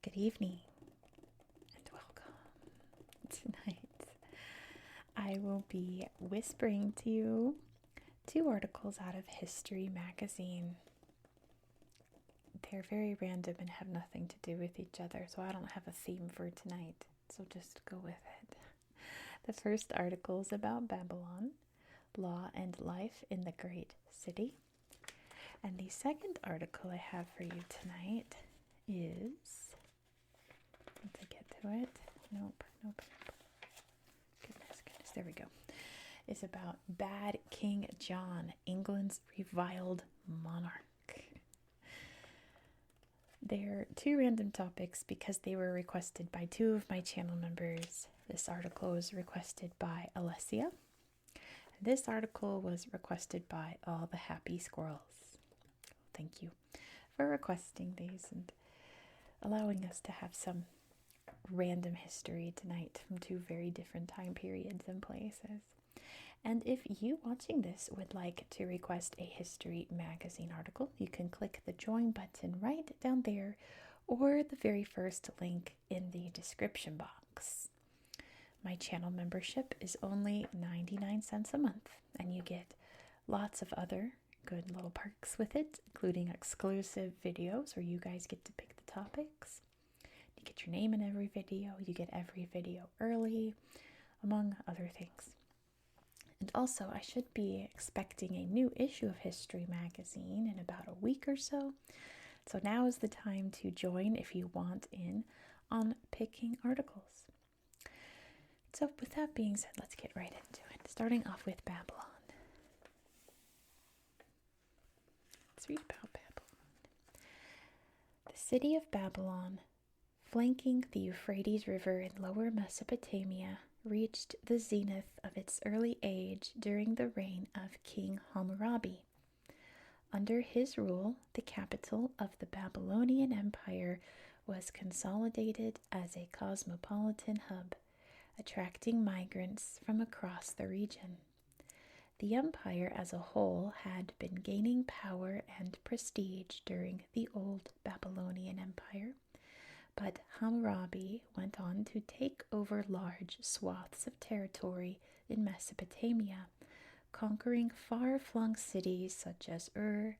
Good evening and welcome. Tonight I will be whispering to you two articles out of History magazine. They're very random and have nothing to do with each other, so I don't have a theme for tonight, so just go with it. The first article is about Babylon, law and life in the great city. And the second article I have for you tonight is, once I get to it, nope. Goodness, there we go. It's about Bad King John, England's reviled monarch. They're two random topics because they were requested by two of my channel members. This article was requested by Alessia. This article was requested by All the Happy Squirrels. Thank you for requesting these and allowing us to have some random history tonight from two very different time periods and places. And if you watching this would like to request a history magazine article, you can click the join button right down there or the very first link in the description box. My channel membership is only 99 cents a month, and you get lots of other good little perks with it, including exclusive videos where you guys get to pick the topics. You get your name in every video, you get every video early, among other things. And also, I should be expecting a new issue of History magazine in about a week or so. So now is the time to join if you want in on picking articles. So with that being said, let's get right into it. Starting off with Babylon. Let's read about Babylon. The city of Babylon, flanking the Euphrates River in lower Mesopotamia, reached the zenith of its early age during the reign of King Hammurabi. Under his rule, the capital of the Babylonian Empire was consolidated as a cosmopolitan hub, attracting migrants from across the region. The empire as a whole had been gaining power and prestige during the old Babylonian Empire, but Hammurabi went on to take over large swaths of territory in Mesopotamia, conquering far-flung cities such as Ur,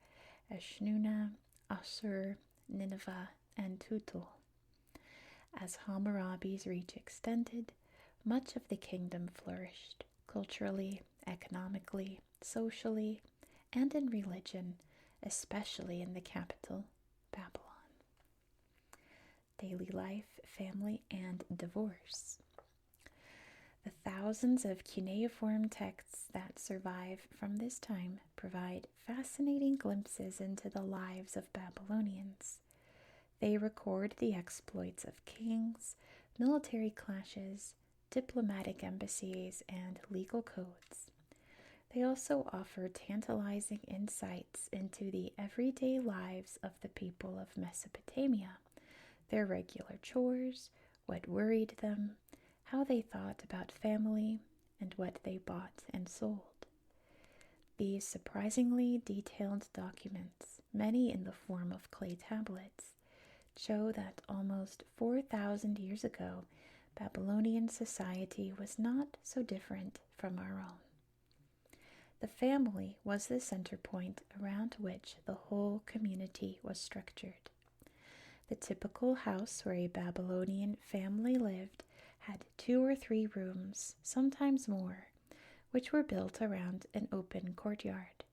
Eshnunna, Assur, Nineveh, and Tutul. As Hammurabi's reach extended, much of the kingdom flourished, culturally, economically, socially, and in religion, especially in the capital, Babylon. Daily life, family, and divorce. The thousands of cuneiform texts that survive from this time provide fascinating glimpses into the lives of Babylonians. They record the exploits of kings, military clashes, diplomatic embassies, and legal codes. They also offer tantalizing insights into the everyday lives of the people of Mesopotamia, their regular chores, what worried them, how they thought about family, and what they bought and sold. These surprisingly detailed documents, many in the form of clay tablets, show that almost 4,000 years ago, Babylonian society was not so different from our own. The family was the center point around which the whole community was structured. The typical house where a Babylonian family lived had 2 or 3 rooms, sometimes more, which were built around an open courtyard.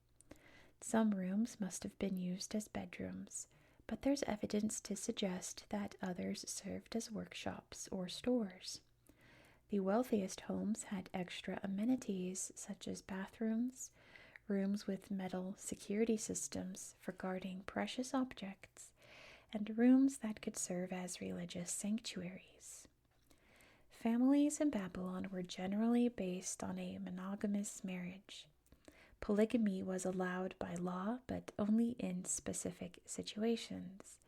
Some rooms must have been used as bedrooms, but there's evidence to suggest that others served as workshops or stores. The wealthiest homes had extra amenities such as bathrooms, rooms with metal security systems for guarding precious objects, and rooms that could serve as religious sanctuaries. Families in Babylon were generally based on a monogamous marriage. Polygamy was allowed by law, but only in specific situations.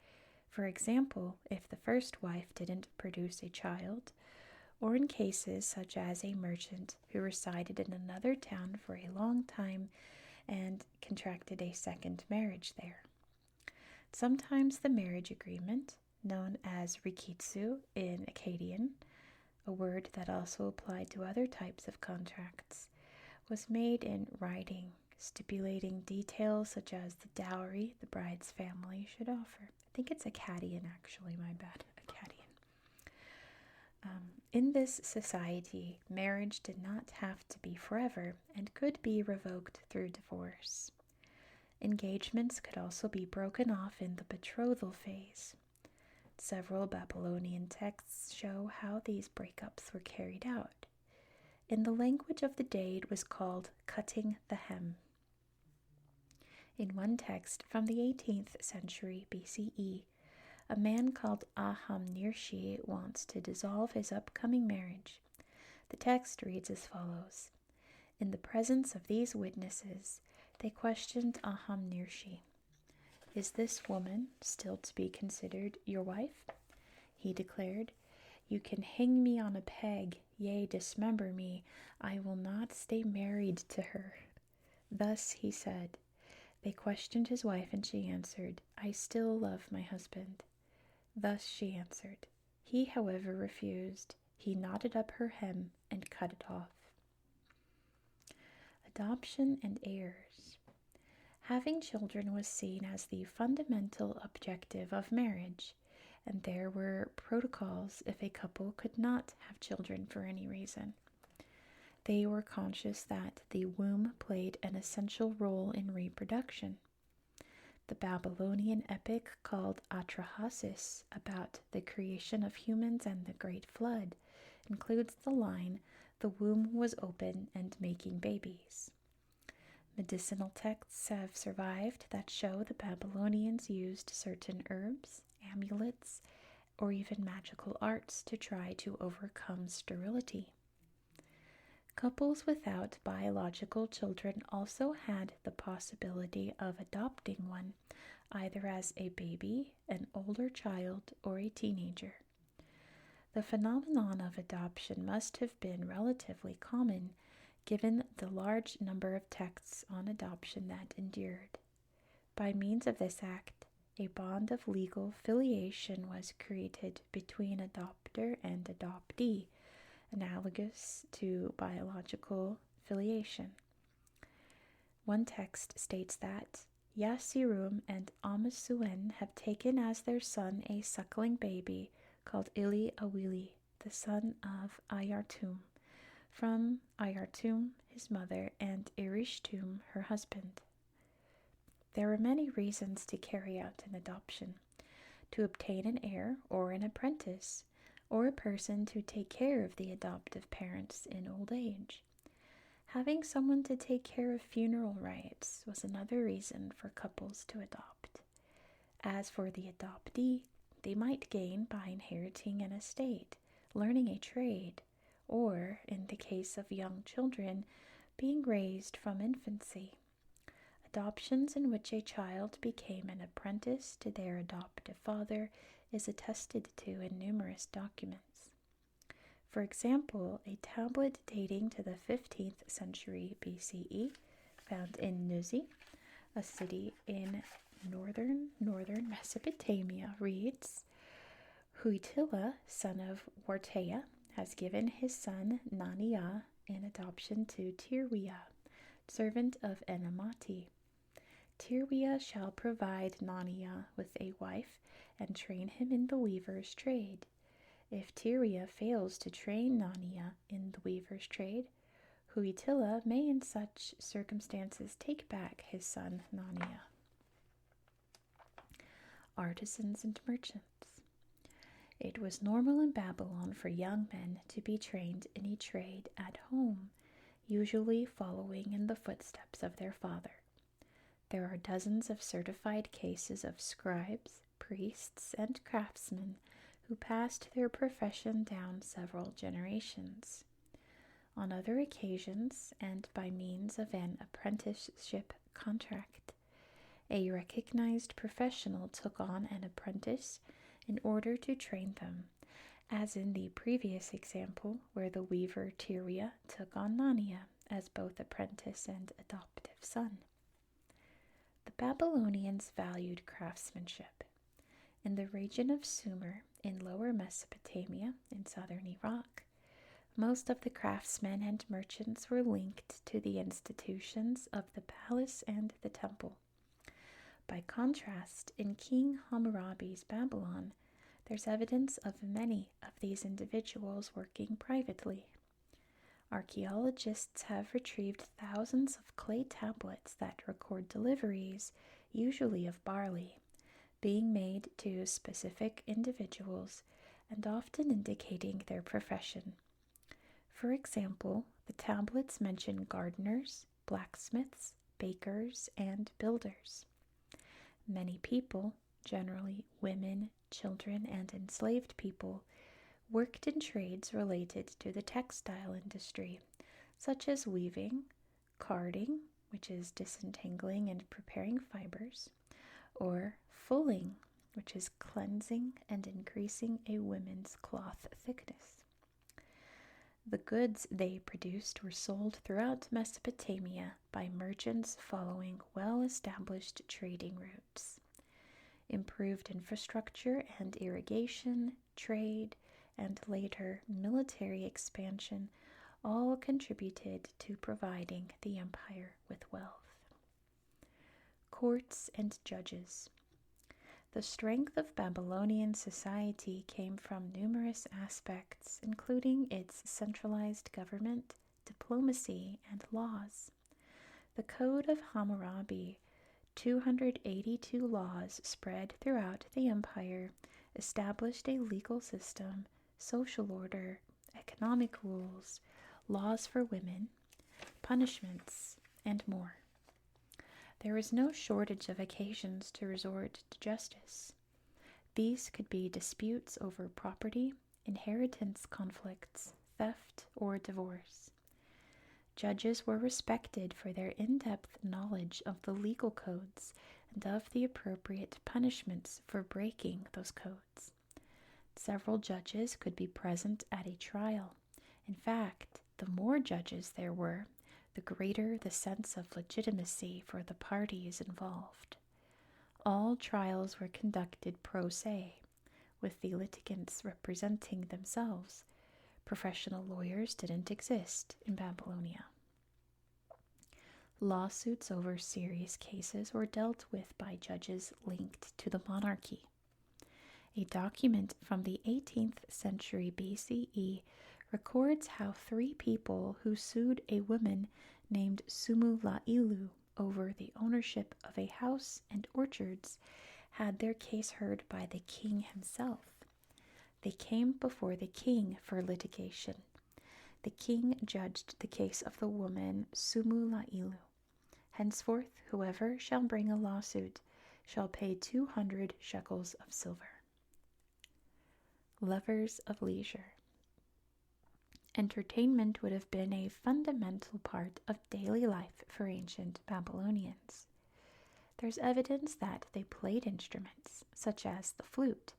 For example, if the first wife didn't produce a child, or in cases such as a merchant who resided in another town for a long time and contracted a second marriage there. Sometimes the marriage agreement, known as rikitsu in Akkadian, a word that also applied to other types of contracts, was made in writing, stipulating details such as the dowry the bride's family should offer. I think it's Akkadian, actually, my bad, Akkadian. In this society, marriage did not have to be forever and could be revoked through divorce. Engagements could also be broken off in the betrothal phase. Several Babylonian texts show how these breakups were carried out. In the language of the day, it was called cutting the hem. In one text from the 18th century BCE, a man called Ahamnirshi wants to dissolve his upcoming marriage. The text reads as follows. In the presence of these witnesses, they questioned Ahamnirshi. Is this woman still to be considered your wife? He declared, You can hang me on a peg, yea, dismember me. I will not stay married to her. Thus he said. They questioned his wife, and she answered, I still love my husband. Thus she answered. He, however, refused. He knotted up her hem and cut it off. Adoption and heirs. Having children was seen as the fundamental objective of marriage, and there were protocols if a couple could not have children for any reason. They were conscious that the womb played an essential role in reproduction. The Babylonian epic called Atrahasis, about the creation of humans and the Great Flood, includes the line, The womb was open and making babies. Medicinal texts have survived that show the Babylonians used certain herbs, amulets, or even magical arts to try to overcome sterility. Couples without biological children also had the possibility of adopting one, either as a baby, an older child, or a teenager. The phenomenon of adoption must have been relatively common, given the large number of texts on adoption that endured. By means of this act, a bond of legal filiation was created between adopter and adoptee, analogous to biological filiation. One text states that Yasirum and Amasuen have taken as their son a suckling baby called Ili Awili, the son of Ayartum, from Ayartum, his mother, and Irishtum, her husband. There are many reasons to carry out an adoption: to obtain an heir or an apprentice, or a person to take care of the adoptive parents in old age. Having someone to take care of funeral rites was another reason for couples to adopt. As for the adoptee, they might gain by inheriting an estate, learning a trade, or, in the case of young children, being raised from infancy. Adoptions in which a child became an apprentice to their adoptive father is attested to in numerous documents. For example, a tablet dating to the 15th century BCE, found in Nuzi, a city in northern Mesopotamia, reads, Huitila, son of Wartea, has given his son Nania in adoption to Tirwia, servant of Enamati. Tirwia shall provide Nania with a wife and train him in the weaver's trade. If Tirwia fails to train Nania in the weaver's trade, Huitila may in such circumstances take back his son Nania. Artisans and merchants. It was normal in Babylon for young men to be trained in a trade at home, usually following in the footsteps of their father. There are dozens of certified cases of scribes, priests, and craftsmen who passed their profession down several generations. On other occasions, and by means of an apprenticeship contract, a recognized professional took on an apprentice in order to train them, as in the previous example where the weaver Tirwia took on Nania as both apprentice and adoptive son. The Babylonians valued craftsmanship. In the region of Sumer, in lower Mesopotamia, in southern Iraq, most of the craftsmen and merchants were linked to the institutions of the palace and the temple. By contrast, in King Hammurabi's Babylon, there's evidence of many of these individuals working privately. Archaeologists have retrieved thousands of clay tablets that record deliveries, usually of barley, being made to specific individuals and often indicating their profession. For example, the tablets mention gardeners, blacksmiths, bakers, and builders. Many people, generally women, children, and enslaved people, worked in trades related to the textile industry, such as weaving, carding, which is disentangling and preparing fibers, or fulling, which is cleansing and increasing a woman's cloth thickness. The goods they produced were sold throughout Mesopotamia by merchants following well-established trading routes. Improved infrastructure and irrigation, trade, and later military expansion all contributed to providing the empire with wealth. Courts and judges. The strength of Babylonian society came from numerous aspects, including its centralized government, diplomacy, and laws. The Code of Hammurabi, 282 laws spread throughout the empire, established a legal system, social order, economic rules, laws for women, punishments, and more. There was no shortage of occasions to resort to justice. These could be disputes over property, inheritance conflicts, theft, or divorce. Judges were respected for their in-depth knowledge of the legal codes and of the appropriate punishments for breaking those codes. Several judges could be present at a trial. In fact, the more judges there were, the greater the sense of legitimacy for the parties involved. All trials were conducted pro se, with the litigants representing themselves. Professional lawyers didn't exist in Babylonia. Lawsuits over serious cases were dealt with by judges linked to the monarchy. A document from the 18th century BCE records how 3 people who sued a woman named Sumulailu over the ownership of a house and orchards had their case heard by the king himself. They came before the king for litigation. The king judged the case of the woman Sumulailu. Henceforth, whoever shall bring a lawsuit shall pay 200 shekels of silver. Lovers of leisure. Entertainment would have been a fundamental part of daily life for ancient Babylonians. There's evidence that they played instruments, such as the flute,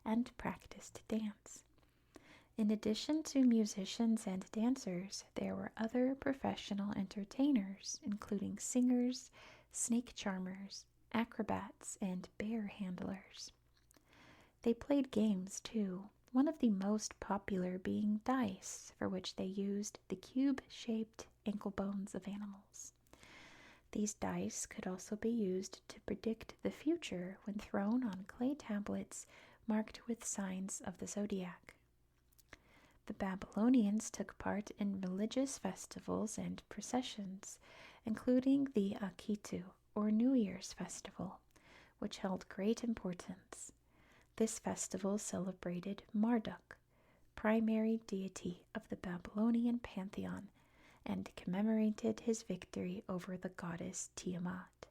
and practiced dance. In addition to musicians and dancers, there were other professional entertainers, including singers, snake charmers, acrobats, and bear handlers. They played games, too, one of the most popular being dice, for which they used the cube-shaped ankle bones of animals. These dice could also be used to predict the future when thrown on clay tablets marked with signs of the zodiac. The Babylonians took part in religious festivals and processions, including the Akitu, or New Year's festival, which held great importance. This festival celebrated Marduk, primary deity of the Babylonian pantheon, and commemorated his victory over the goddess Tiamat.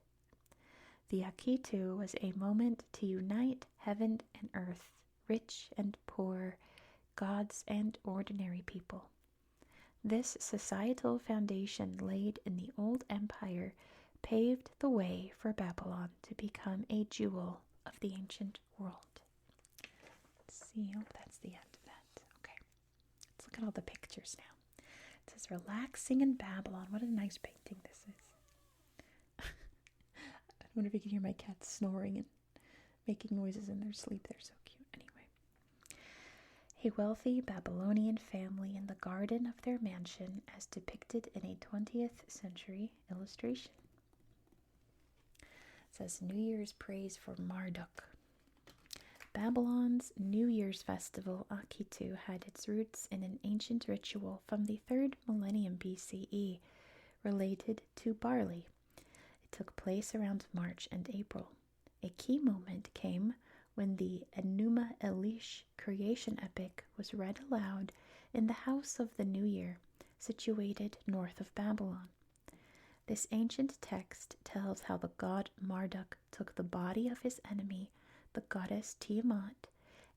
The Akitu was a moment to unite heaven and earth, rich and poor, gods and ordinary people. This societal foundation laid in the old empire paved the way for Babylon to become a jewel of the ancient world. Let's see, that's the end of that. Okay, let's look at all the pictures now. It says Relaxing in Babylon. What a nice painting this is. I wonder if you can hear my cat snoring and making noises in their sleep. They're so cute. Anyway. A wealthy Babylonian family in the garden of their mansion as depicted in a 20th century illustration. It says New Year's praise for Marduk. Babylon's New Year's festival, Akitu, had its roots in an ancient ritual from the 3rd millennium BCE related to barley. It took place around March and April. A key moment came when the Enuma Elish creation epic was read aloud in the House of the New Year, situated north of Babylon. This ancient text tells how the god Marduk took the body of his enemy, the goddess Tiamat,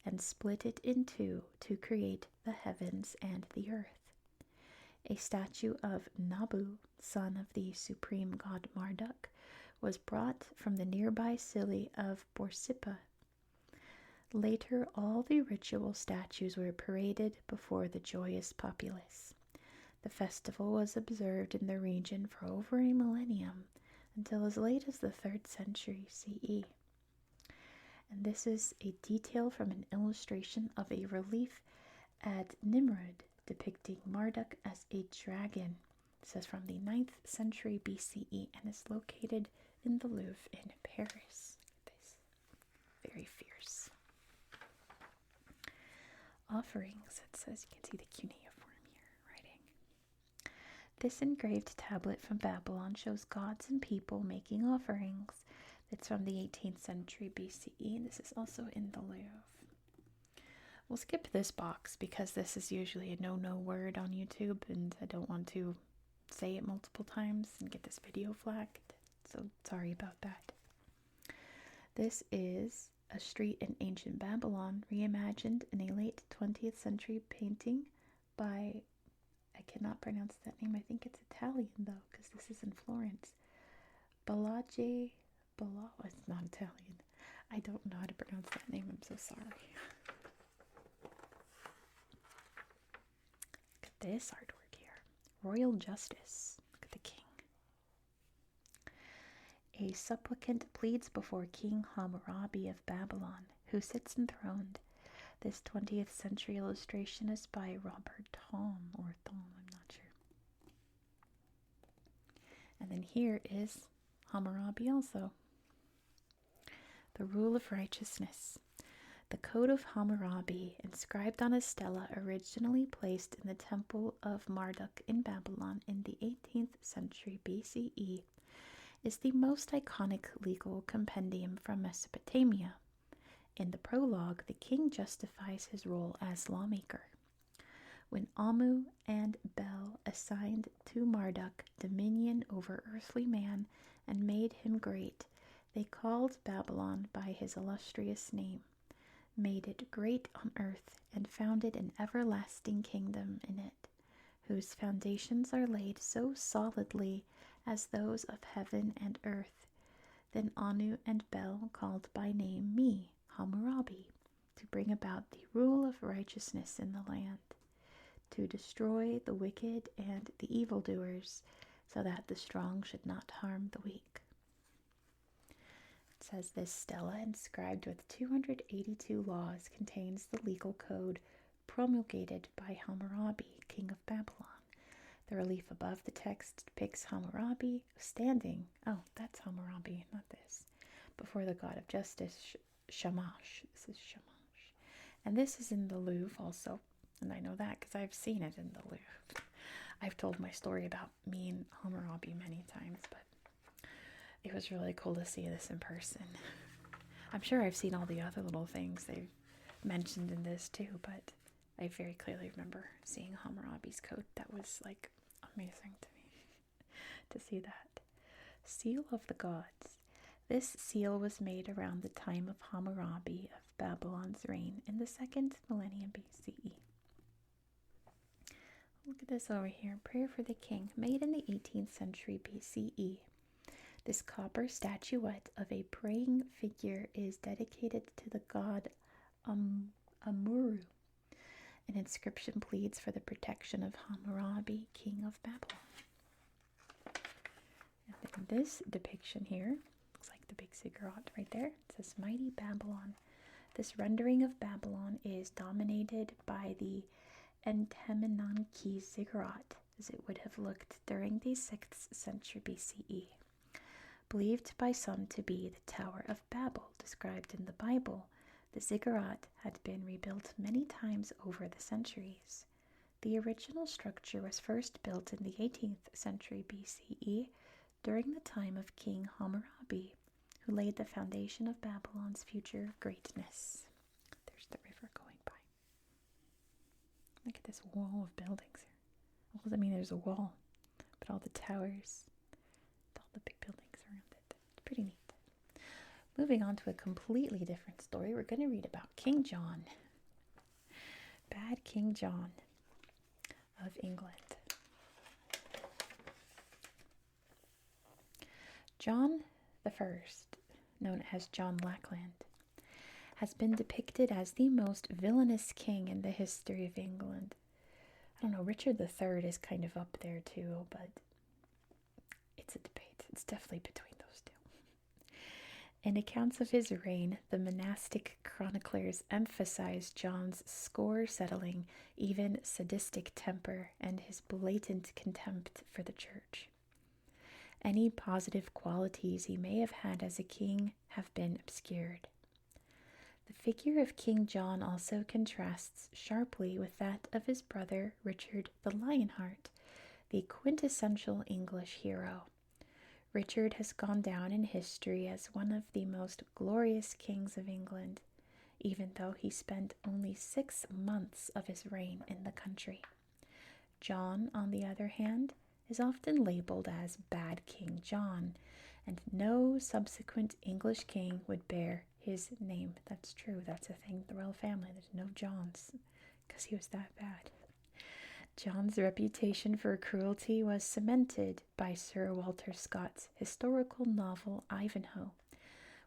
and split it in two to create the heavens and the earth. A statue of Nabu, son of the supreme god Marduk, was brought from the nearby city of Borsippa. Later, all the ritual statues were paraded before the joyous populace. The festival was observed in the region for over a millennium, until as late as the 3rd century CE. And this is a detail from an illustration of a relief at Nimrud depicting Marduk as a dragon. It says from the 9th century BCE and is located in the Louvre in Paris. Look at this. Very fierce. Offerings. It says you can see the cuneiform here writing. This engraved tablet from Babylon shows gods and people making offerings. It's from the 18th century BCE. This is also in the Louvre. We'll skip this box because this is usually a no-no word on YouTube and I don't want to say it multiple times and get this video flagged. So sorry about that. This is a street in ancient Babylon reimagined in a late 20th century painting by, I cannot pronounce that name. I think it's Italian though because this is in Florence. It's not Italian. I don't know how to pronounce that name. I'm so sorry. Look at this artwork here. Royal Justice. Look at the king. A supplicant pleads before King Hammurabi of Babylon, who sits enthroned. This 20th century illustration is by Robert Thom, I'm not sure. And then here is Hammurabi also. The rule of righteousness. The Code of Hammurabi, inscribed on a stela originally placed in the Temple of Marduk in Babylon in the 18th century BCE, is the most iconic legal compendium from Mesopotamia. In the prologue, the king justifies his role as lawmaker. When Amu and Bel assigned to Marduk dominion over earthly man and made him great, they called Babylon by his illustrious name, made it great on earth, and founded an everlasting kingdom in it, whose foundations are laid so solidly as those of heaven and earth. Then Anu and Bel called by name me, Hammurabi, to bring about the rule of righteousness in the land, to destroy the wicked and the evildoers, so that the strong should not harm the weak. It says this stela, inscribed with 282 laws, contains the legal code promulgated by Hammurabi, king of Babylon. The relief above the text depicts Hammurabi standing, that's Hammurabi, not this, before the god of justice, Shamash. This is Shamash. And this is in the Louvre also, and I know that because I've seen it in the Louvre. I've told my story about me and Hammurabi many times, but it was really cool to see this in person. I'm sure I've seen all the other little things they've mentioned in this too, but I very clearly remember seeing Hammurabi's coat. That was like amazing to me to see that. Seal of the Gods. This seal was made around the time of Hammurabi of Babylon's reign in the 2nd millennium BCE. Look at this over here. Prayer for the King, made in the 18th century BCE. This copper statuette of a praying figure is dedicated to the god Amuru. An inscription pleads for the protection of Hammurabi, king of Babylon. And then this depiction here looks like the big ziggurat right there. It says Mighty Babylon. This rendering of Babylon is dominated by the Entemenanki ziggurat, as it would have looked during the 6th century BCE. Believed by some to be the Tower of Babel described in the Bible, the ziggurat had been rebuilt many times over the centuries. The original structure was first built in the 18th century BCE during the time of King Hammurabi, who laid the foundation of Babylon's future greatness. There's the river going by. Look at this wall of buildings here. Well, I mean, there's a wall, but all the towers, all the big buildings around it. It's pretty neat. Moving on to a completely different story, we're going to read about King John. Bad King John of England. John the First, known as John Lackland, has been depicted as the most villainous king in the history of England. I don't know, Richard III is kind of up there too, but it's a debate. It's definitely between those two. In accounts of his reign, the monastic chroniclers emphasize John's score-settling, even sadistic temper and his blatant contempt for the church. Any positive qualities he may have had as a king have been obscured. The figure of King John also contrasts sharply with that of his brother Richard the Lionheart, the quintessential English hero. Richard has gone down in history as one of the most glorious kings of England, even though he spent only 6 months of his reign in the country. John, on the other hand, is often labeled as Bad King John, and no subsequent English king would bear his name. That's true. That's a thing. The royal family. There's no Johns because he was that bad. John's reputation for cruelty was cemented by Sir Walter Scott's historical novel Ivanhoe,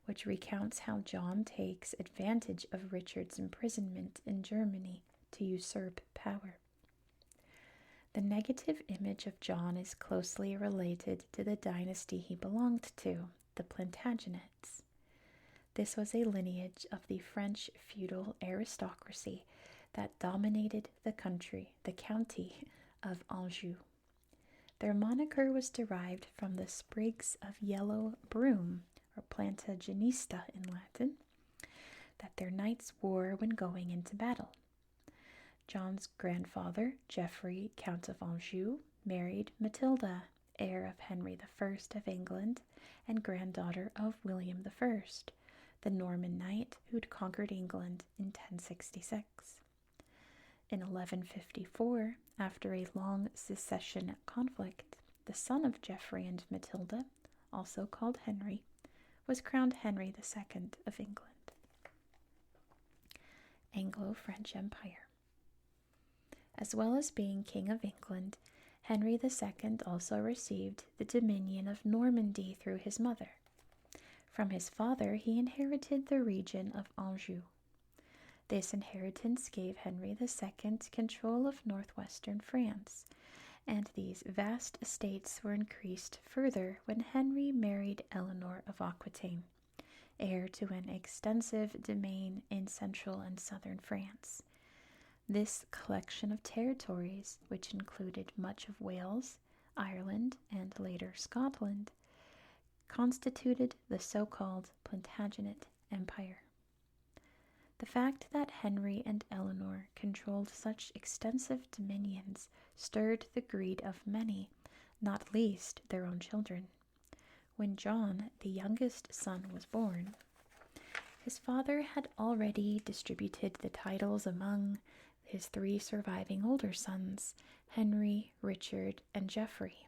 which recounts how John takes advantage of Richard's imprisonment in Germany to usurp power. The negative image of John is closely related to the dynasty he belonged to, the Plantagenets. This was a lineage of the French feudal aristocracy that dominated the county of Anjou. Their moniker was derived from the sprigs of yellow broom, or planta genista in Latin, that their knights wore when going into battle. John's grandfather, Geoffrey, Count of Anjou, married Matilda, heir of Henry I of England and granddaughter of William I, the Norman knight who'd conquered England in 1066. In 1154, after a long succession conflict, the son of Geoffrey and Matilda, also called Henry, was crowned Henry II of England. Anglo-French Empire. As well as being King of England, Henry II also received the dominion of Normandy through his mother. From his father, he inherited the region of Anjou. This inheritance gave Henry II control of northwestern France, and these vast estates were increased further when Henry married Eleanor of Aquitaine, heir to an extensive domain in central and southern France. This collection of territories, which included much of Wales, Ireland, and later Scotland, constituted the so-called Plantagenet Empire. The fact that Henry and Eleanor controlled such extensive dominions stirred the greed of many, not least their own children. When John, the youngest son, was born, his father had already distributed the titles among his 3 surviving older sons, Henry, Richard, and Geoffrey.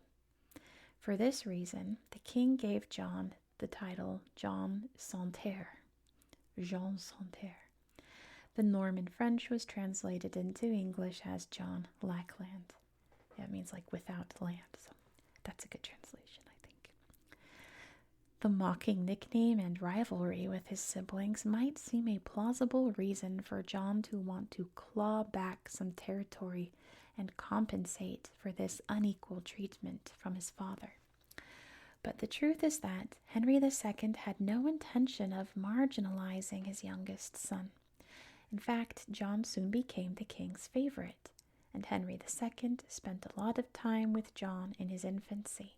For this reason, the king gave John the title John Santerre. Jean Santerre. The Norman French was translated into English as John Lackland. Yeah, it means like without land, so that's a good translation, I think. The mocking nickname and rivalry with his siblings might seem a plausible reason for John to want to claw back some territory and compensate for this unequal treatment from his father. But the truth is that Henry II had no intention of marginalizing his youngest son. In fact, John soon became the king's favorite, and Henry II spent a lot of time with John in his infancy.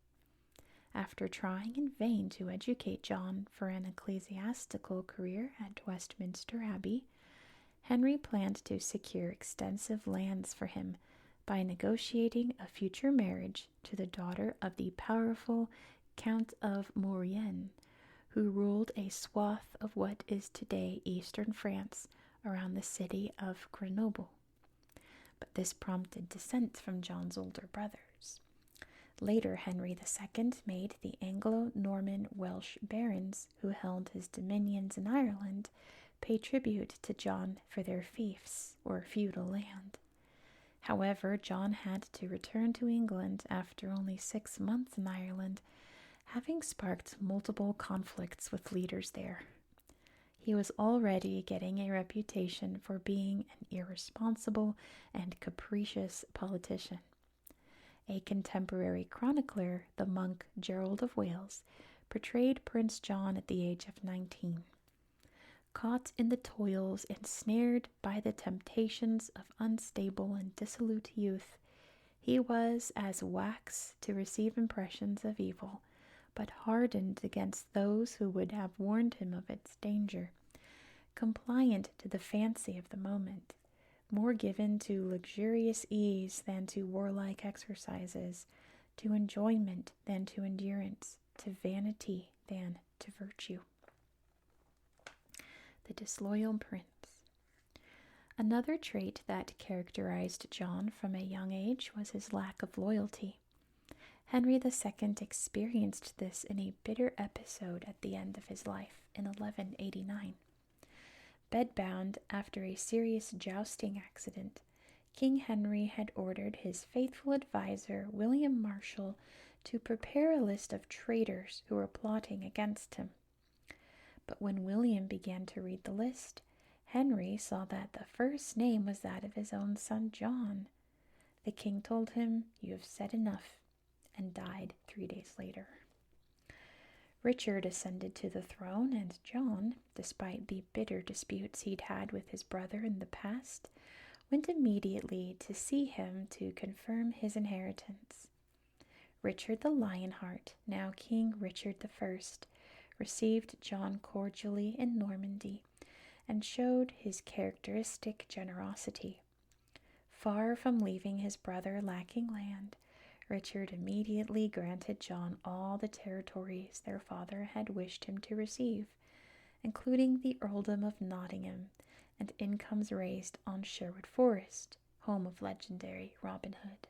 After trying in vain to educate John for an ecclesiastical career at Westminster Abbey, Henry planned to secure extensive lands for him by negotiating a future marriage to the daughter of the powerful Count of Maurienne, who ruled a swath of what is today eastern France around the city of Grenoble. But this prompted dissent from John's older brothers. Later, Henry II made the Anglo-Norman Welsh barons who held his dominions in Ireland pay tribute to John for their fiefs, or feudal land. However, John had to return to England after only 6 months in Ireland, having sparked multiple conflicts with leaders there. He was already getting a reputation for being an irresponsible and capricious politician. A contemporary chronicler, the monk Gerald of Wales, portrayed Prince John at the age of 19. Caught in the toils, ensnared by the temptations of unstable and dissolute youth, he was as wax to receive impressions of evil, but hardened against those who would have warned him of its danger, compliant to the fancy of the moment, more given to luxurious ease than to warlike exercises, to enjoyment than to endurance, to vanity than to virtue. The disloyal prince. Another trait that characterized John from a young age was his lack of loyalty. Henry II experienced this in a bitter episode at the end of his life in 1189. Bedbound after a serious jousting accident, King Henry had ordered his faithful adviser William Marshal to prepare a list of traitors who were plotting against him. But when William began to read the list, Henry saw that the first name was that of his own son John. The king told him, "You have said enough," and died 3 days later. Richard ascended to the throne, and John, despite the bitter disputes he'd had with his brother in the past, went immediately to see him to confirm his inheritance. Richard the Lionheart, now King Richard I, received John cordially in Normandy and showed his characteristic generosity. Far from leaving his brother lacking land, Richard immediately granted John all the territories their father had wished him to receive, including the earldom of Nottingham and incomes raised on Sherwood Forest, home of legendary Robin Hood.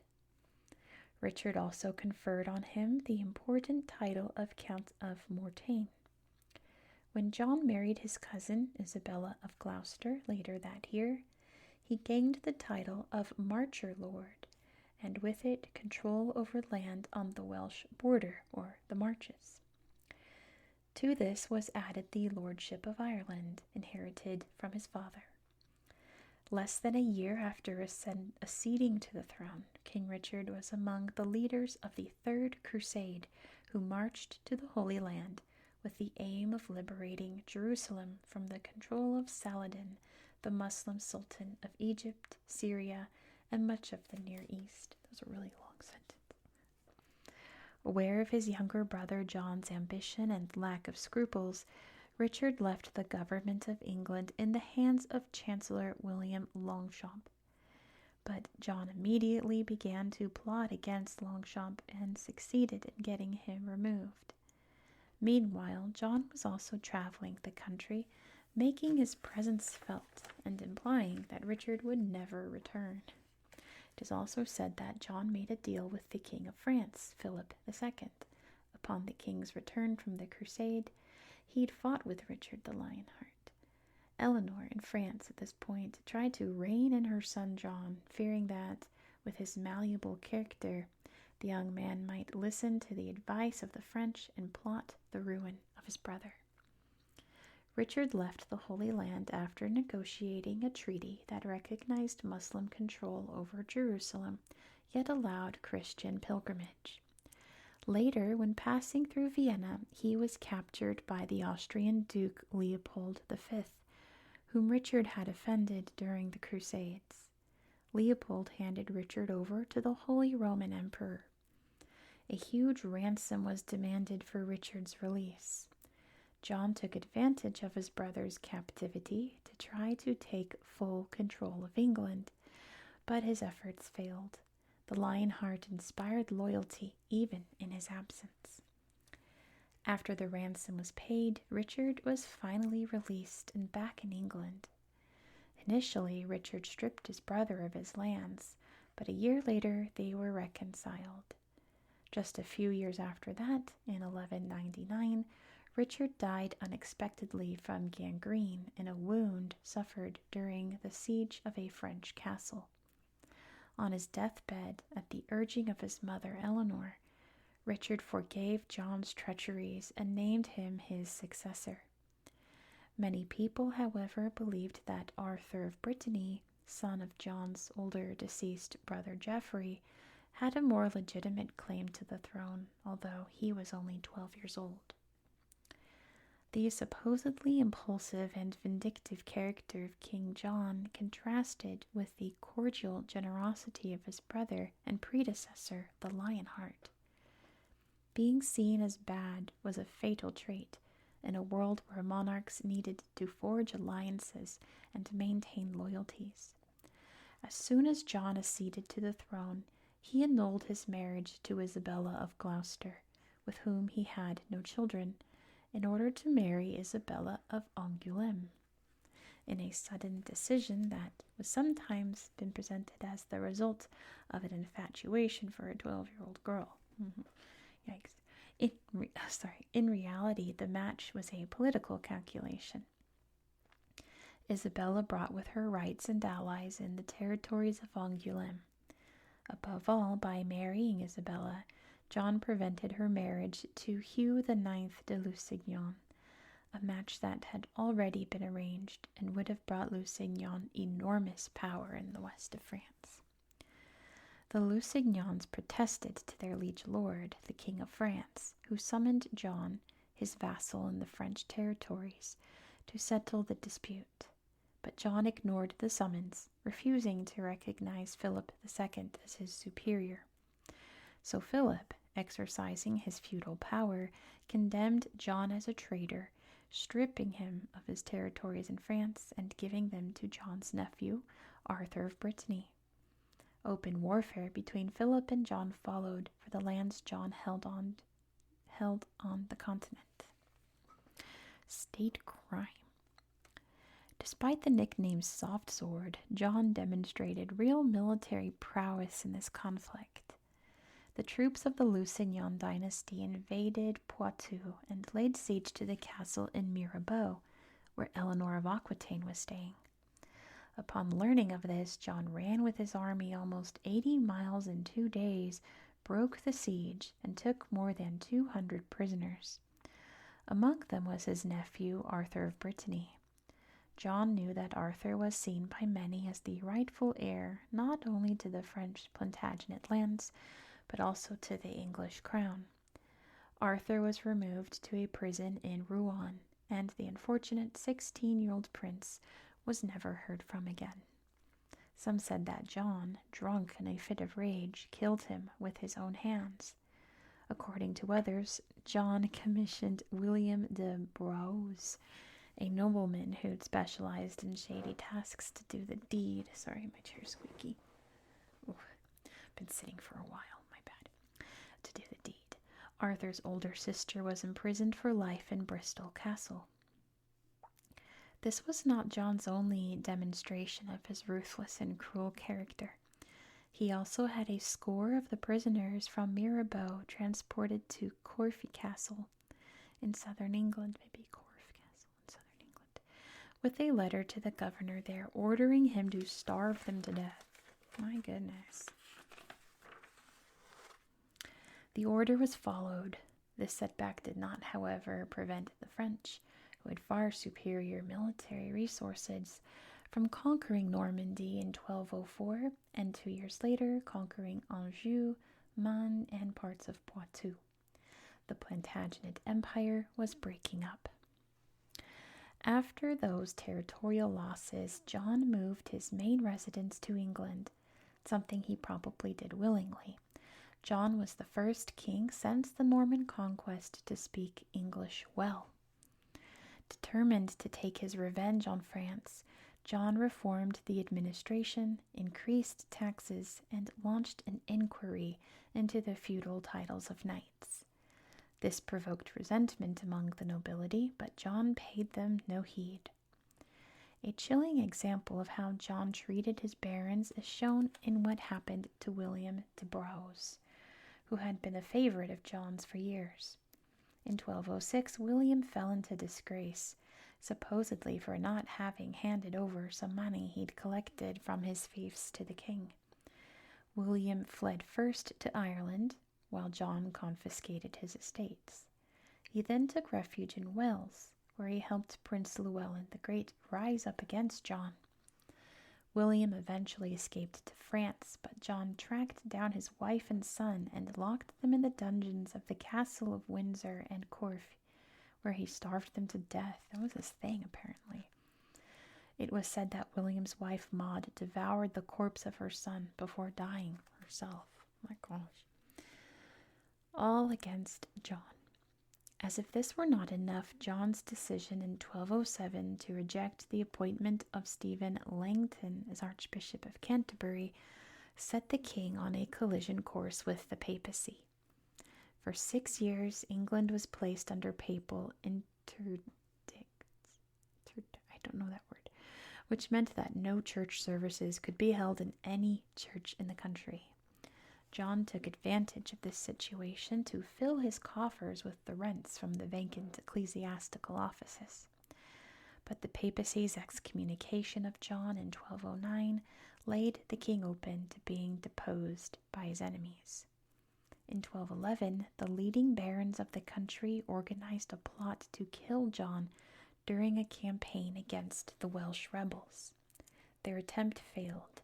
Richard also conferred on him the important title of Count of Mortain. When John married his cousin Isabella of Gloucester later that year, he gained the title of Marcher Lord, and with it control over land on the Welsh border, or the Marches. To this was added the Lordship of Ireland, inherited from his father. Less than a year after acceding to the throne, King Richard was among the leaders of the Third Crusade who marched to the Holy Land with the aim of liberating Jerusalem from the control of Saladin, the Muslim Sultan of Egypt, Syria, and much of the Near East. That was a really long sentence. Aware of his younger brother John's ambition and lack of scruples, Richard left the government of England in the hands of Chancellor William Longchamp. But John immediately began to plot against Longchamp and succeeded in getting him removed. Meanwhile, John was also traveling the country, making his presence felt and implying that Richard would never return. It is also said that John made a deal with the King of France, Philip II. Upon the king's return from the crusade, he'd fought with Richard the Lionheart. Eleanor in France at this point tried to rein in her son John, fearing that, with his malleable character, the young man might listen to the advice of the French and plot the ruin of his brother. Richard left the Holy Land after negotiating a treaty that recognized Muslim control over Jerusalem, yet allowed Christian pilgrimage. Later, when passing through Vienna, he was captured by the Austrian Duke Leopold V, whom Richard had offended during the Crusades. Leopold handed Richard over to the Holy Roman Emperor. A huge ransom was demanded for Richard's release. John took advantage of his brother's captivity to try to take full control of England, but his efforts failed. The lion heart inspired loyalty even in his absence. After the ransom was paid, Richard was finally released and back in England. Initially, Richard stripped his brother of his lands, but a year later they were reconciled. Just a few years after that, in 1199, Richard died unexpectedly from gangrene in a wound suffered during the siege of a French castle. On his deathbed, at the urging of his mother Eleanor, Richard forgave John's treacheries and named him his successor. Many people, however, believed that Arthur of Brittany, son of John's older deceased brother Geoffrey, had a more legitimate claim to the throne, although he was only 12 years old. The supposedly impulsive and vindictive character of King John contrasted with the cordial generosity of his brother and predecessor, the Lionheart. Being seen as bad was a fatal trait in a world where monarchs needed to forge alliances and maintain loyalties. As soon as John acceded to the throne, he annulled his marriage to Isabella of Gloucester, with whom he had no children, in order to marry Isabella of Angoulême, in a sudden decision that was sometimes been presented as the result of an infatuation for a 12-year-old girl. Yikes. In reality, the match was a political calculation. Isabella brought with her rights and allies in the territories of Angoulême. Above all, by marrying Isabella, John prevented her marriage to Hugh IX de Lusignan, a match that had already been arranged and would have brought Lusignan enormous power in the west of France. The Lusignans protested to their liege lord, the King of France, who summoned John, his vassal in the French territories, to settle the dispute. But John ignored the summons, refusing to recognize Philip II as his superior. So Philip, exercising his feudal power, condemned John as a traitor, stripping him of his territories in France and giving them to John's nephew, Arthur of Brittany. Open warfare between Philip and John followed for the lands John held on the continent. State crime. Despite the nickname Soft Sword, John demonstrated real military prowess in this conflict. The troops of the Lusignan dynasty invaded Poitou and laid siege to the castle in Mirabeau, where Eleanor of Aquitaine was staying. Upon learning of this, John ran with his army almost 80 miles in 2 days, broke the siege, and took more than 200 prisoners. Among them was his nephew, Arthur of Brittany. John knew that Arthur was seen by many as the rightful heir not only to the French Plantagenet lands, but also to the English crown. Arthur was removed to a prison in Rouen, and the unfortunate 16-year-old prince was never heard from again. Some said that John, drunk in a fit of rage, killed him with his own hands. According to others, John commissioned William de Braouse, a nobleman who had specialized in shady tasks, to do the deed. Sorry, my chair's squeaky. Ooh, been sitting for a while, my bad. To do the deed. Arthur's older sister was imprisoned for life in Bristol Castle. This was not John's only demonstration of his ruthless and cruel character. He also had a score of the prisoners from Mirabeau transported to Corfe Castle in southern England, with a letter to the governor there ordering him to starve them to death. My goodness. The order was followed. This setback did not, however, prevent the French, who had far superior military resources, from conquering Normandy in 1204 and 2 years later conquering Anjou, Maine, and parts of Poitou. the Plantagenet Empire was breaking up. After those territorial losses, John moved his main residence to England, something he probably did willingly. John was the first king since the Norman conquest to speak English well. Determined to take his revenge on France, John reformed the administration, increased taxes, and launched an inquiry into the feudal titles of knights. This provoked resentment among the nobility, but John paid them no heed. A chilling example of how John treated his barons is shown in what happened to William de Braose, who had been a favorite of John's for years. In 1206, William fell into disgrace, supposedly for not having handed over some money he'd collected from his fiefs to the king. William fled first to Ireland, while John confiscated his estates. He then took refuge in Wales, where he helped Prince Llewellyn the Great rise up against John. William eventually escaped to France, but John tracked down his wife and son and locked them in the dungeons of the Castle of Windsor and Corfe, where he starved them to death. That was his thing, apparently. It was said that William's wife Maud devoured the corpse of her son before dying herself. My gosh. All against John. As if this were not enough, John's decision in 1207 to reject the appointment of Stephen Langton as Archbishop of Canterbury set the king on a collision course with the papacy. For 6 years, England was placed under papal interdicts, which meant that no church services could be held in any church in the country. John took advantage of this situation to fill his coffers with the rents from the vacant ecclesiastical offices. But the papacy's excommunication of John in 1209 laid the king open to being deposed by his enemies. In 1211, the leading barons of the country organized a plot to kill John during a campaign against the Welsh rebels. Their attempt failed.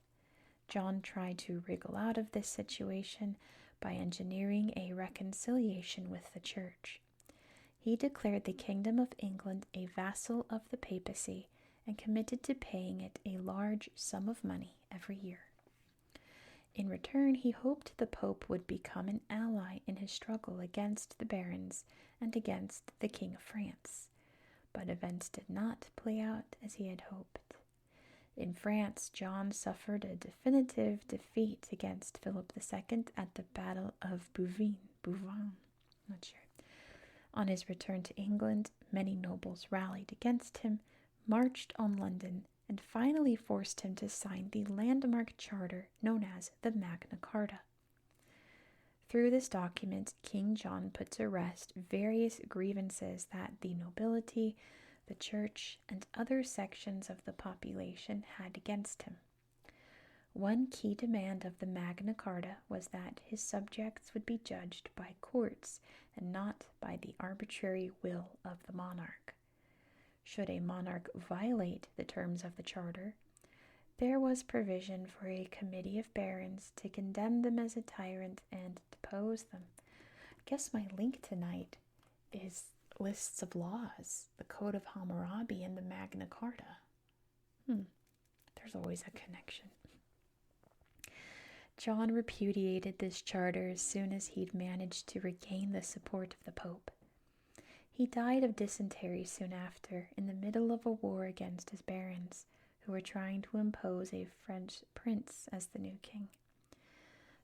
John tried to wriggle out of this situation by engineering a reconciliation with the church. He declared the Kingdom of England a vassal of the papacy and committed to paying it a large sum of money every year. In return, he hoped the Pope would become an ally in his struggle against the barons and against the King of France. But events did not play out as he had hoped. In France, John suffered a definitive defeat against Philip II at the Battle of Bouvines, not sure. On his return to England, many nobles rallied against him, marched on London, and finally forced him to sign the landmark charter known as the Magna Carta. Through this document, King John put to rest various grievances that the nobility, the church, and other sections of the population had against him. One key demand of the Magna Carta was that his subjects would be judged by courts and not by the arbitrary will of the monarch. Should a monarch violate the terms of the charter, there was provision for a committee of barons to condemn them as a tyrant and depose them. I guess my link tonight is lists of laws, the Code of Hammurabi and the Magna Carta. There's always a connection. John repudiated this charter as soon as he'd managed to regain the support of the Pope. He died of dysentery soon after, in the middle of a war against his barons, who were trying to impose a French prince as the new king.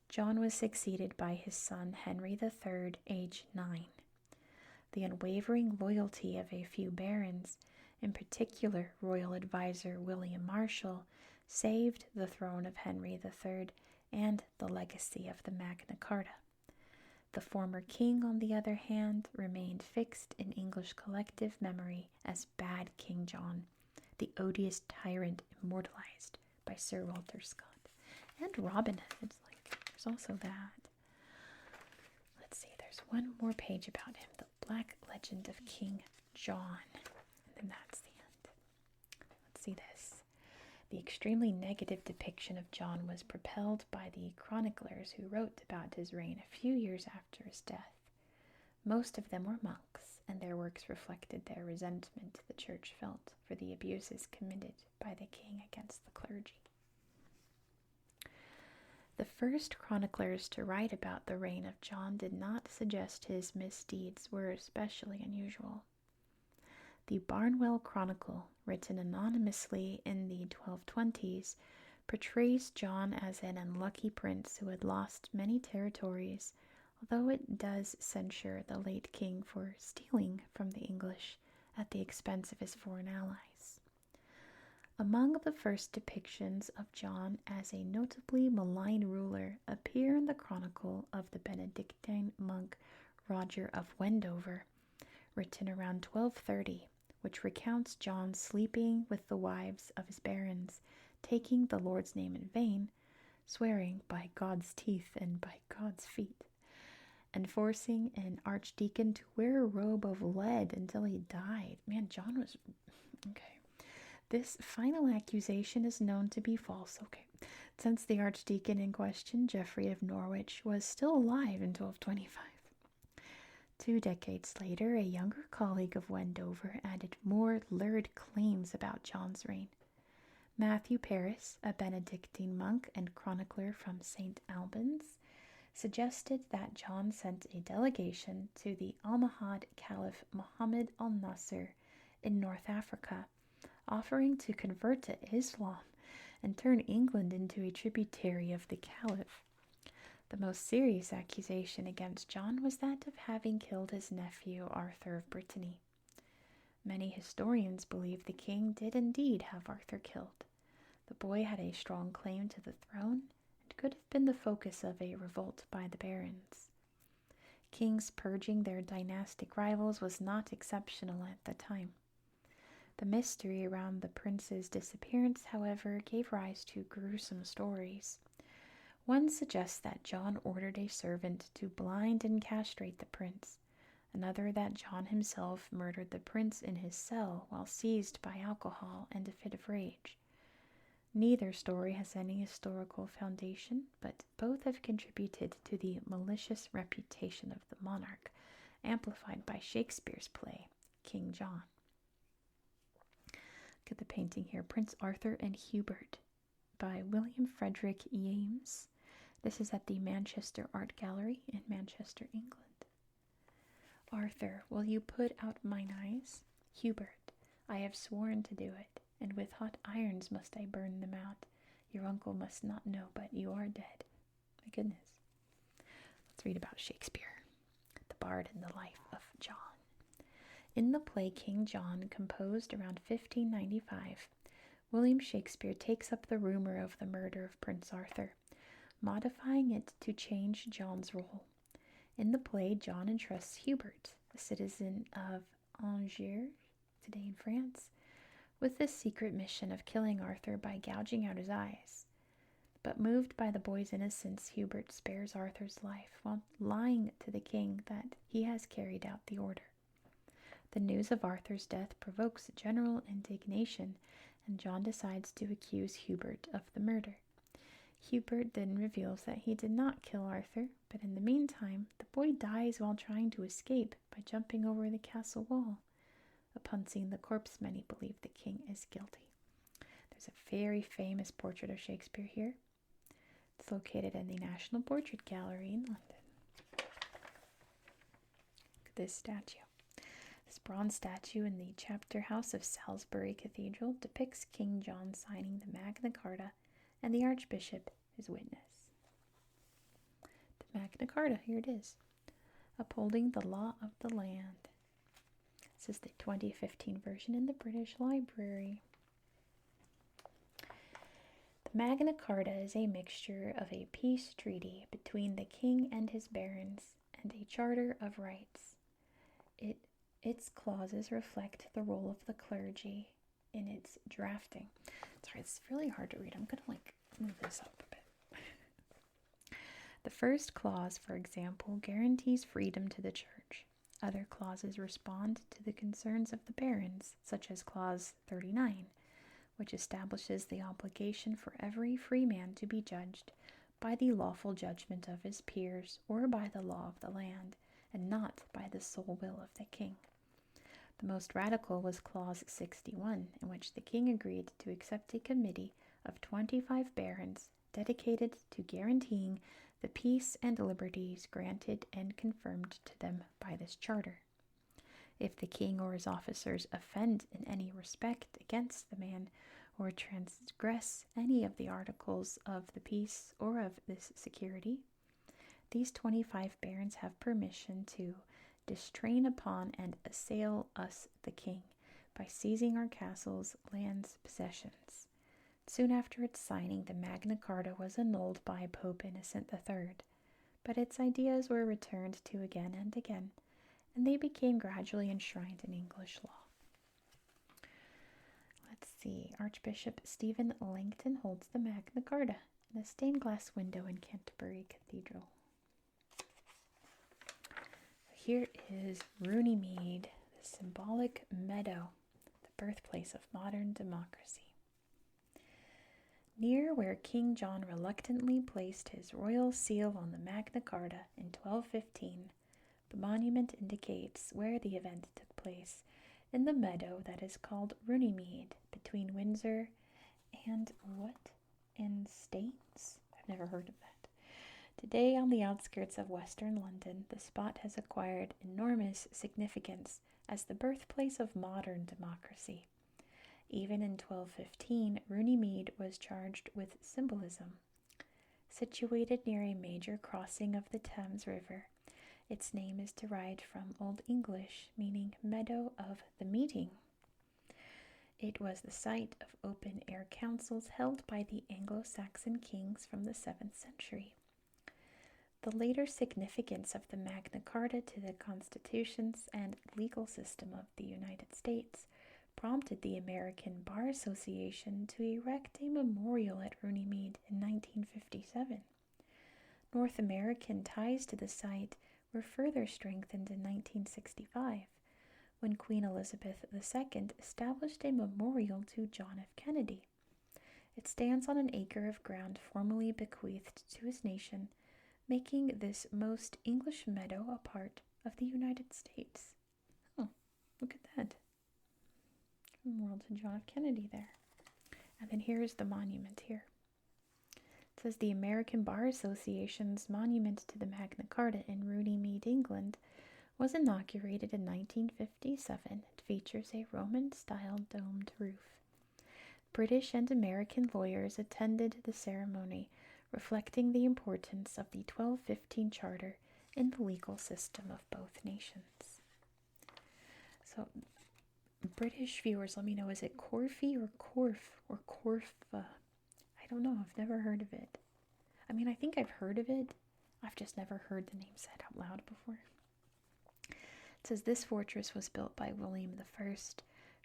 John was succeeded by his son Henry III, aged 9. The unwavering loyalty of a few barons, in particular royal advisor William Marshal, saved the throne of Henry III and the legacy of the Magna Carta. The former king, on the other hand, remained fixed in English collective memory as Bad King John, the odious tyrant immortalized by Sir Walter Scott. And Robin Hood, there's also that. Let's see, there's one more page about him, the Black Legend of King John, and then that's the end. Let's see this. The extremely negative depiction of John was propelled by the chroniclers who wrote about his reign a few years after his death. Most of them were monks, and their works reflected their resentment the church felt for the abuses committed by the king against the clergy. The first chroniclers to write about the reign of John did not suggest his misdeeds were especially unusual. The Barnwell Chronicle, written anonymously in the 1220s, portrays John as an unlucky prince who had lost many territories, although it does censure the late king for stealing from the English at the expense of his foreign allies. Among the first depictions of John as a notably malign ruler appear in the chronicle of the Benedictine monk Roger of Wendover, written around 1230, which recounts John sleeping with the wives of his barons, taking the Lord's name in vain, swearing by God's teeth and by God's feet, and forcing an archdeacon to wear a robe of lead until he died. Man, John was... okay. This final accusation is known to be false, since the archdeacon in question, Geoffrey of Norwich, was still alive in 1225. 2 decades later, a younger colleague of Wendover added more lurid claims about John's reign. Matthew Paris, a Benedictine monk and chronicler from St. Albans, suggested that John sent a delegation to the Almohad Caliph Muhammad al-Nasir in North Africa, offering to convert to Islam and turn England into a tributary of the Caliph. The most serious accusation against John was that of having killed his nephew Arthur of Brittany. Many historians believe the king did indeed have Arthur killed. The boy had a strong claim to the throne and could have been the focus of a revolt by the barons. Kings purging their dynastic rivals was not exceptional at the time. The mystery around the prince's disappearance, however, gave rise to gruesome stories. One suggests that John ordered a servant to blind and castrate the prince, another that John himself murdered the prince in his cell while seized by alcohol and a fit of rage. Neither story has any historical foundation, but both have contributed to the malicious reputation of the monarch, amplified by Shakespeare's play, King John. Look at the painting here, Prince Arthur and Hubert by William Frederick Yames. This is at the Manchester Art Gallery in Manchester, England. Arthur, will you put out mine eyes? Hubert, I have sworn to do it, and with hot irons must I burn them out. Your uncle must not know, but you are dead. My goodness. Let's read about Shakespeare, the bard in the life of John. In the play King John, composed around 1595, William Shakespeare takes up the rumor of the murder of Prince Arthur, modifying it to change John's role. In the play, John entrusts Hubert, a citizen of Angers, today in France, with the secret mission of killing Arthur by gouging out his eyes. But moved by the boy's innocence, Hubert spares Arthur's life while lying to the king that he has carried out the order. The news of Arthur's death provokes general indignation, and John decides to accuse Hubert of the murder. Hubert then reveals that he did not kill Arthur, but in the meantime, the boy dies while trying to escape by jumping over the castle wall. Upon seeing the corpse, many believe the king is guilty. There's a very famous portrait of Shakespeare here. It's located in the National Portrait Gallery in London. Look at this statue. This bronze statue in the chapter house of Salisbury Cathedral depicts King John signing the Magna Carta and the Archbishop is witness. The Magna Carta, here it is, upholding the law of the land. This is the 2015 version in the British Library. The Magna Carta is a mixture of a peace treaty between the king and his barons and a charter of rights. Its clauses reflect the role of the clergy in its drafting. Sorry, it's really hard to read. I'm going to move this up a bit. The first clause, for example, guarantees freedom to the church. Other clauses respond to the concerns of the barons, such as Clause 39, which establishes the obligation for every free man to be judged by the lawful judgment of his peers or by the law of the land, and not by the sole will of the king. The most radical was Clause 61, in which the king agreed to accept a committee of 25 barons dedicated to guaranteeing the peace and liberties granted and confirmed to them by this charter. If the king or his officers offend in any respect against the man, or transgress any of the articles of the peace or of this security, these 25 barons have permission to distrain upon and assail us the king by seizing our castles, lands, possessions. Soon after its signing, the Magna Carta was annulled by Pope Innocent III, but its ideas were returned to again and again, and they became gradually enshrined in English law. Let's see. Archbishop Stephen Langton holds the Magna Carta in a stained glass window in Canterbury Cathedral. Here is Runnymede, the symbolic meadow, the birthplace of modern democracy. Near where King John reluctantly placed his royal seal on the Magna Carta in 1215, the monument indicates where the event took place, in the meadow that is called Runnymede, between Windsor and and Staines? I've never heard of that. Today, on the outskirts of western London, the spot has acquired enormous significance as the birthplace of modern democracy. Even in 1215, Runnymede was charged with symbolism. Situated near a major crossing of the Thames River, its name is derived from Old English, meaning meadow of the meeting. It was the site of open-air councils held by the Anglo-Saxon kings from the 7th century. The later significance of the Magna Carta to the constitutions and legal system of the United States prompted the American Bar Association to erect a memorial at Runnymede in 1957. North American ties to the site were further strengthened in 1965, when Queen Elizabeth II established a memorial to John F. Kennedy. It stands on an acre of ground formerly bequeathed to his nation, making this most English meadow a part of the United States. Oh, look at that. Memorial to John F. Kennedy there. And then here's the monument here. It says the American Bar Association's monument to the Magna Carta in Runnymede, England, was inaugurated in 1957. It features a Roman-style domed roof. British and American lawyers attended the ceremony, reflecting the importance of the 1215 Charter in the legal system of both nations. So, British viewers, let me know, is it Corfy or Corf or Corfa? I don't know. I've never heard of it. I mean, I think I've heard of it. I've just never heard the name said out loud before. It says this fortress was built by William I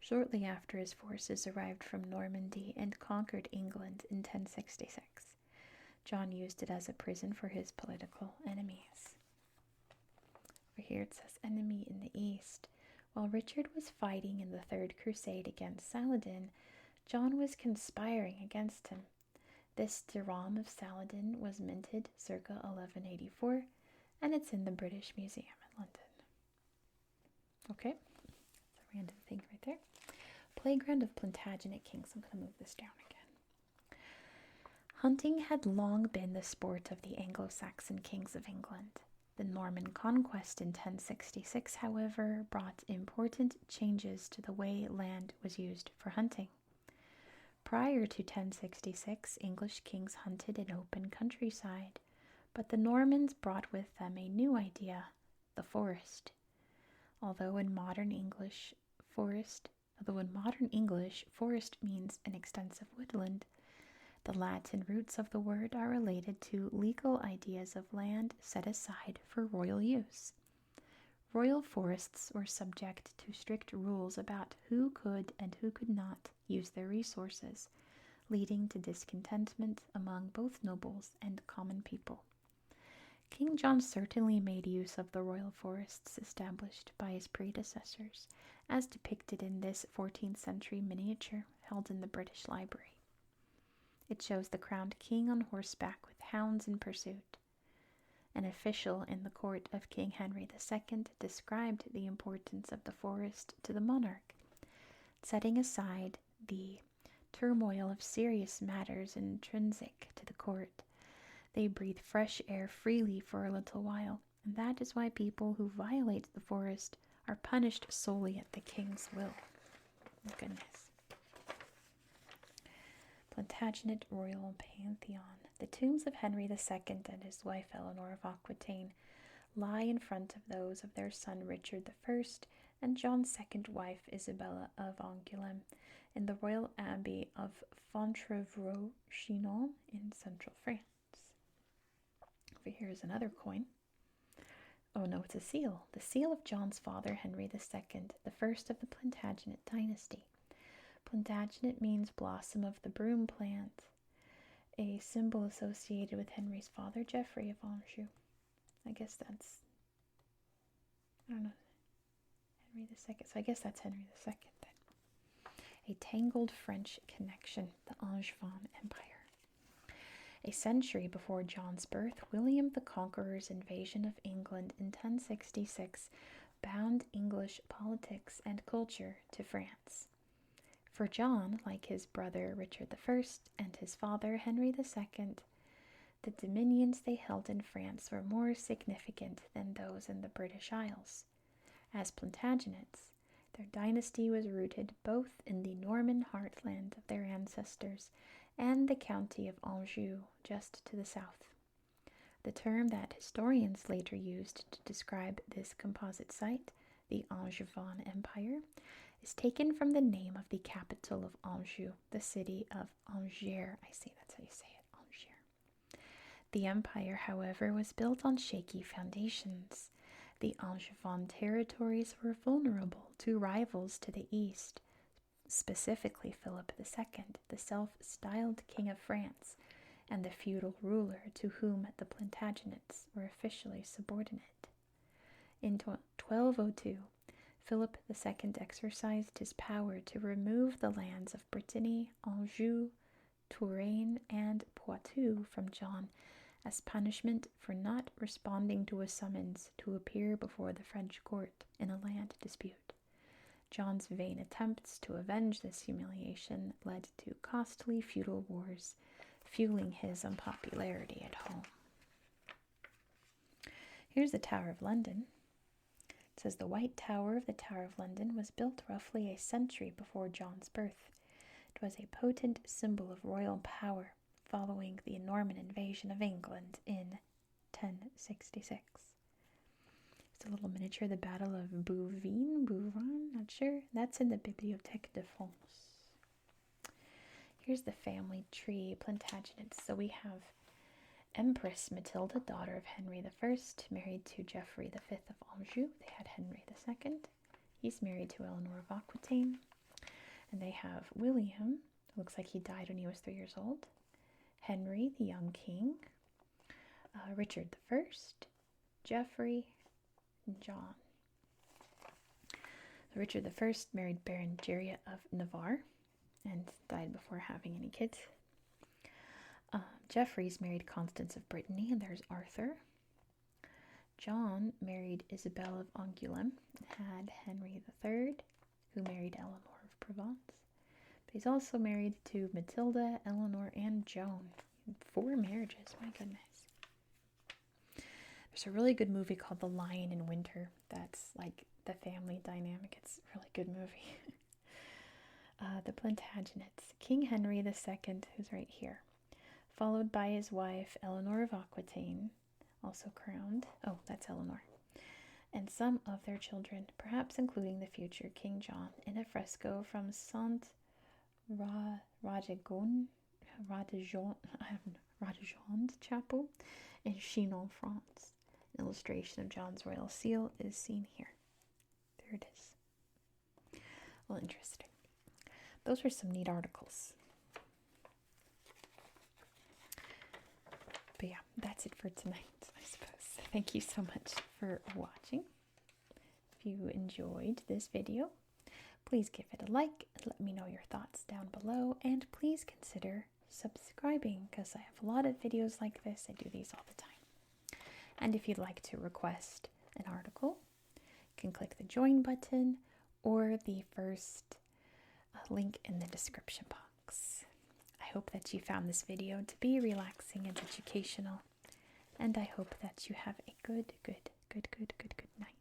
shortly after his forces arrived from Normandy and conquered England in 1066. John used it as a prison for his political enemies. Over here it says enemy in the east. While Richard was fighting in the Third Crusade against Saladin, John was conspiring against him. This dirham of Saladin was minted circa 1184, and it's in the British Museum in London. Okay, that's a random thing right there. Playground of Plantagenet Kings. I'm going to move this down again. Hunting had long been the sport of the Anglo-Saxon kings of England. The Norman conquest in 1066, however, brought important changes to the way land was used for hunting. Prior to 1066, English kings hunted in open countryside, but the Normans brought with them a new idea, the forest. Although in modern English, forest means an extensive woodland, the Latin roots of the word are related to legal ideas of land set aside for royal use. Royal forests were subject to strict rules about who could and who could not use their resources, leading to discontentment among both nobles and common people. King John certainly made use of the royal forests established by his predecessors, as depicted in this 14th century miniature held in the British Library. It shows the crowned king on horseback with hounds in pursuit. An official in the court of King Henry II described the importance of the forest to the monarch, setting aside the turmoil of serious matters intrinsic to the court. They breathe fresh air freely for a little while, and that is why people who violate the forest are punished solely at the king's will. Oh, goodness. Plantagenet Royal Pantheon. The tombs of Henry II and his wife Eleanor of Aquitaine lie in front of those of their son Richard I and John's second wife Isabella of Angoulême in the Royal Abbey of Fontevraud-Chinon in central France. Over here is another coin. Oh no, it's a seal. The seal of John's father, Henry II, the first of the Plantagenet dynasty. Plantagenet means blossom of the broom plant, a symbol associated with Henry's father, Geoffrey of Anjou. I guess that's, I don't know, Henry II. So I guess that's Henry II then. A tangled French connection, the Angevin Empire. A century before John's birth, William the Conqueror's invasion of England in 1066 bound English politics and culture to France. For John, like his brother Richard I and his father Henry II, the dominions they held in France were more significant than those in the British Isles. As Plantagenets, their dynasty was rooted both in the Norman heartland of their ancestors and the county of Anjou just to the south. The term that historians later used to describe this composite site, the Angevin Empire, is taken from the name of the capital of Anjou, the city of Angers. I see, that's how you say it, Angers. The empire, however, was built on shaky foundations. The Angevin territories were vulnerable to rivals to the east, specifically Philip II, the self-styled King of France, and the feudal ruler to whom the Plantagenets were officially subordinate. In 1202, Philip II exercised his power to remove the lands of Brittany, Anjou, Touraine, and Poitou from John as punishment for not responding to a summons to appear before the French court in a land dispute. John's vain attempts to avenge this humiliation led to costly feudal wars, fueling his unpopularity at home. Here's the Tower of London. It says the White Tower of the Tower of London was built roughly a century before John's birth. It was a potent symbol of royal power following the Norman invasion of England in 1066. It's a little miniature of the Battle of Bouvines, not sure. That's in the Bibliothèque de France. Here's the family tree, Plantagenets. So we have Empress Matilda, daughter of Henry I, married to Geoffrey V of Anjou. They had Henry II. He's married to Eleanor of Aquitaine. And they have William, looks like he died when he was 3 years old. Henry, the young king. Richard I, Geoffrey, and John. So Richard I married Berengaria of Navarre and died before having any kids. Geoffrey's married Constance of Brittany, and there's Arthur. John married Isabella of Angoulême and had Henry III, who married Eleanor of Provence. But he's also married to Matilda, Eleanor, and Joan. 4 marriages, my goodness. There's a really good movie called The Lion in Winter. That's like the family dynamic. It's a really good movie. The Plantagenets. King Henry II, who's right here, followed by his wife Eleanor of Aquitaine, also crowned. Oh, that's Eleanor. And some of their children, perhaps including the future King John, in a fresco from Saint Radegonde Chapel in Chinon, France. An illustration of John's royal seal is seen here. There it is. Well, interesting. Those were some neat articles. But yeah, that's it for tonight, I suppose. Thank you so much for watching. If you enjoyed this video, please give it a like and let me know your thoughts down below. And please consider subscribing because I have a lot of videos like this. I do these all the time. And if you'd like to request an article, you can click the join button or the first link in the description box. I hope that you found this video to be relaxing and educational, and I hope that you have a good night.